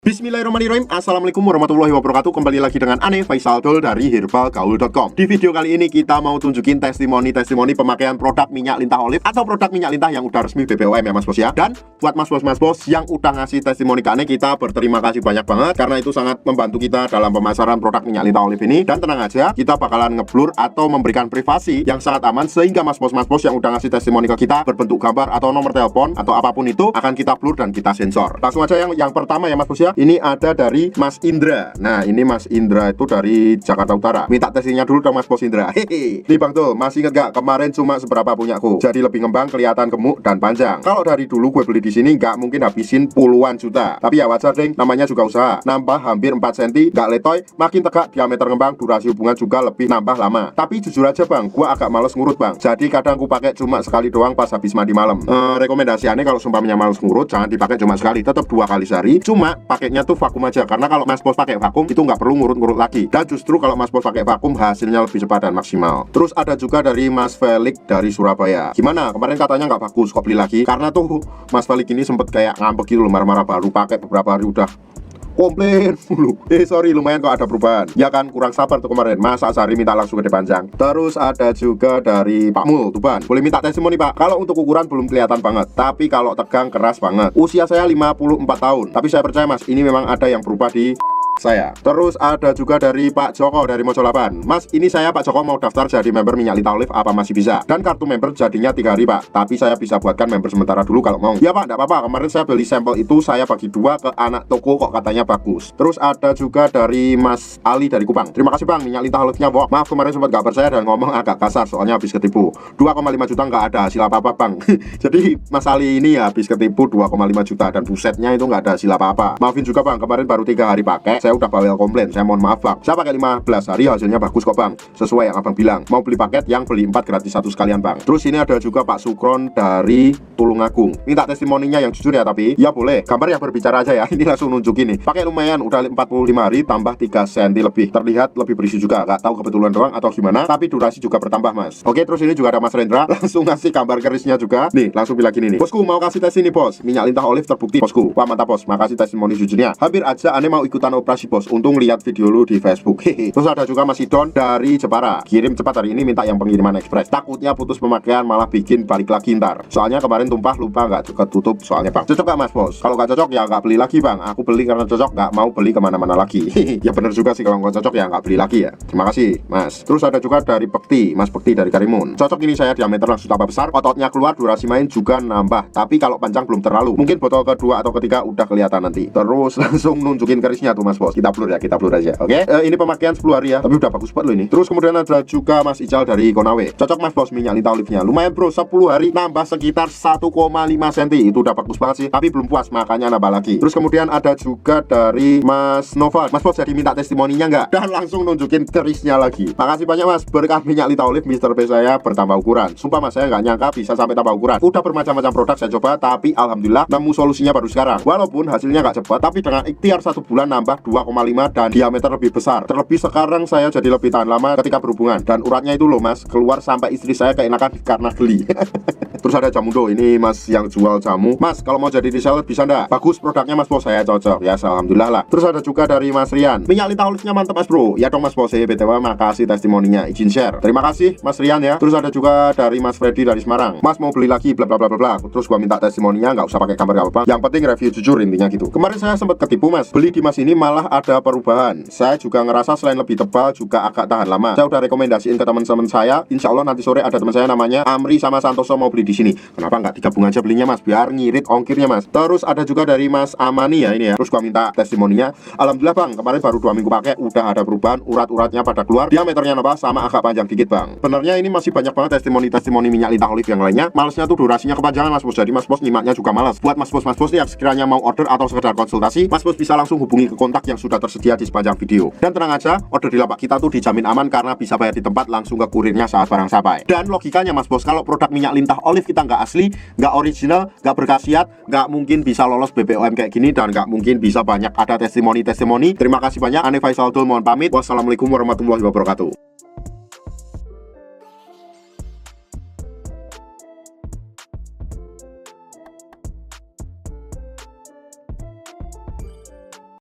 Bismillahirrahmanirrahim. Assalamualaikum warahmatullahi wabarakatuh. Kembali lagi dengan Ane Faisal Dul dari herbalgaul.com. Di video kali ini kita mau tunjukin testimoni pemakaian produk minyak lintah olive atau produk minyak lintah yang udah resmi BPOM ya mas bos ya. Dan buat mas bos yang udah ngasih testimoni ke Ane, kita berterima kasih banyak banget karena itu sangat membantu kita dalam pemasaran produk minyak lintah olive ini. Dan tenang aja, kita bakalan ngeblur atau memberikan privasi yang sangat aman sehingga mas bos yang udah ngasih testimoni ke kita berbentuk gambar atau nomor telepon atau apapun itu akan kita blur dan kita sensor. Langsung aja yang pertama ya mas bos ya. Ini ada dari Mas Indra. Nah ini Mas Indra itu dari Jakarta Utara. Minta testingnya dulu dong Mas Bos Indra. Hehe. Nih Bang Tul, masih inget gak kemarin cuma seberapa punyaku? Jadi lebih ngembang, kelihatan gemuk dan panjang. Kalau dari dulu gue beli di sini nggak mungkin habisin puluhan juta. Tapi ya wajar deng, namanya juga usaha. Nambah hampir 4 cm, nggak letoy, makin tegak, diameter ngembang, durasi hubungan juga lebih nambah lama. Tapi jujur aja Bang, gue agak males ngurut Bang. Jadi kadang gue pakai cuma sekali doang pas habis mandi malam. Rekomendasiannya kalau sumpahnya males ngurut, jangan dipakai cuma sekali, tetap 2 kali sehari. Cuma pakainya tuh vakum aja, karena kalau mas bos pakai vakum itu nggak perlu ngurut-ngurut lagi, dan justru kalau mas bos pakai vakum hasilnya lebih cepat dan maksimal. Terus ada juga dari Mas Felix dari Surabaya. Gimana, kemarin katanya nggak bagus, kok beli lagi? Karena tuh Mas Felix ini sempet kayak ngambek gitu loh, marah-marah, baru pakai beberapa hari udah komplain mulu. Sorry, lumayan kok ada perubahan. Ya kan, kurang sabar tuh kemarin. Masa sehari minta langsung gede panjang. Terus ada juga dari Pak Mul Tuban. Boleh minta testimoni Pak? Kalau untuk ukuran belum kelihatan banget, tapi kalau tegang keras banget. Usia saya 54 tahun. Tapi saya percaya Mas, ini memang ada yang berubah di saya. Terus ada juga dari Pak Joko dari Mojo 8. Mas, ini saya Pak Joko mau daftar jadi member minyak lintah olive, apa masih bisa? Dan kartu member jadinya 3 hari Pak, tapi saya bisa buatkan member sementara dulu kalau mau. Ya Pak, enggak apa-apa, kemarin saya beli sampel itu, saya bagi 2 ke anak toko kok katanya bagus. Terus ada juga dari Mas Ali dari Kupang. Terima kasih Bang, minyak lintah olive-nya Bok. Maaf kemarin sempat gak percaya dan ngomong agak kasar soalnya habis ketipu. 2,5 juta nggak ada hasil apa-apa Bang. Jadi Mas Ali ini ya habis ketipu 2,5 juta dan busetnya itu nggak ada hasil apa-apa. Maafin juga Bang, kemarin baru 3 hari pakai, saya udah bawel komplain, saya mohon maaf Bang. Saya pakai 15 hari, hasilnya bagus kok Bang, sesuai yang Abang bilang. Mau beli paket yang beli 4 gratis 1 sekalian Bang. Terus ini ada juga Pak Sukron dari Tulungagung. Minta testimoninya yang jujur ya, tapi ya boleh, gambar yang berbicara aja ya. Ini langsung nunjukin nih, pakai lumayan, udah 45 hari tambah 3 cm lebih, terlihat lebih berisi juga. Gak tahu kebetulan doang atau gimana, tapi durasi juga bertambah Mas. Oke, terus ini juga ada Mas Rendra, langsung ngasih gambar kerisnya juga. Nih, langsung bilang gini nih, bosku mau kasih tes ini bos, minyak lintah olive terbukti bosku. Wah mantap bos, makasih testimoni jujurnya. Hampir aja Ane mau ikutan operasi bos, untung lihat video lu di Facebook. Terus ada juga Mas Idon dari Jepara. Kirim cepat hari ini, minta yang pengiriman ekspres. Takutnya putus pemakaian malah bikin balik lagi ntar. Soalnya kemarin tumpah lupa nggak ketutup soalnya Bang. Cocok gak Mas Bos? Kalau nggak cocok ya nggak beli lagi Bang. Aku beli karena cocok, nggak mau beli kemana-mana lagi. Ya bener juga sih, kalau nggak cocok ya nggak beli lagi ya. Terima kasih Mas. Terus ada juga dari Bekti, Mas Bekti dari Karimun. Cocok ini saya, diameter langsung tambah besar, ototnya keluar, durasi main juga nambah. Tapi kalau panjang belum terlalu. Mungkin botol kedua atau ketiga udah kelihatan nanti. Terus langsung nunjukin kerisnya tuh Mas Bos. Kita blur ya, kita blur aja. Oke, ini pemakaian 10 hari ya, tapi udah bagus banget loh ini. Terus kemudian ada juga Mas Ical dari Konawe. Cocok Mas Bos, minyak lintah olive-nya. Lumayan bro, 10 hari nambah sekitar 1,5 cm. Itu udah bagus banget sih, tapi belum puas makanya nambah lagi. Terus kemudian ada juga dari Mas Nova. Mas Bos jadi minta testimoninya nggak? Dan langsung nunjukin kerisnya lagi. Makasih banyak Mas, berkah minyak lintah olive Mr. P saya bertambah ukuran. Sumpah Mas, saya nggak nyangka bisa sampai tambah ukuran. Udah bermacam-macam produk saya coba, tapi alhamdulillah nemu solusinya baru sekarang. Walaupun hasilnya nggak cepat, tapi dengan ikhtiar 1 bulan nambah 2,5 dan diameter lebih besar. Terlebih sekarang saya jadi lebih tahan lama ketika berhubungan, dan uratnya itu loh Mas, keluar sampai istri saya keenakan karena geli. Terus ada Jamundo, ini Mas yang jual jamu. Mas, kalau mau jadi reseller bisa ndak? Bagus produknya Mas Bos, saya cocok ya, alhamdulillah lah. Terus ada juga dari Mas Rian, minyak lintah olive-nya mantap Mas Bro. Ya dong Mas Bos, BTW makasih testimoninya, izin share. Terima kasih Mas Rian ya. Terus ada juga dari Mas Freddy dari Semarang. Mas mau beli lagi bla bla bla bla. Terus gua minta testimoninya, nggak usah pakai gambar gak apa-apa. Yang penting review jujur intinya gitu. Kemarin saya sempat ketipu Mas, beli di Mas ini malah ada perubahan. Saya juga ngerasa selain lebih tebal juga agak tahan lama. Saya udah rekomendasiin ke teman-teman saya. Insya Allah nanti sore ada teman saya namanya Amri sama Santoso mau beli di sini. Kenapa nggak digabung aja belinya Mas, biar ngirit ongkirnya Mas. Terus ada juga dari Mas Amani ya ini ya. Terus gua minta testimoninya. Alhamdulillah Bang, kemarin baru 2 minggu pakai udah ada perubahan, urat-uratnya pada keluar, diameternya nambah sama agak panjang dikit Bang. Benernya ini masih banyak banget testimoni minyak lintah olive yang lainnya. Malesnya tuh durasinya kepanjangan Mas Bos. Jadi Mas Bos nyimaknya juga malas. Buat Mas Bos yang sekiranya mau order atau sekedar konsultasi, Mas Bos bisa langsung hubungi ke kontak yang sudah tersedia di sepanjang video. Dan tenang aja, order di lapak kita tuh dijamin aman karena bisa bayar di tempat, langsung ke kurirnya saat barang sampai. Dan logikanya Mas Bos, kalau produk minyak lintah olive kita nggak asli, nggak original, nggak berkhasiat, nggak mungkin bisa lolos BPOM kayak gini, dan nggak mungkin bisa banyak ada testimoni. Terima kasih banyak, Ane Faisal Dul mohon pamit. Wassalamualaikum warahmatullahi wabarakatuh.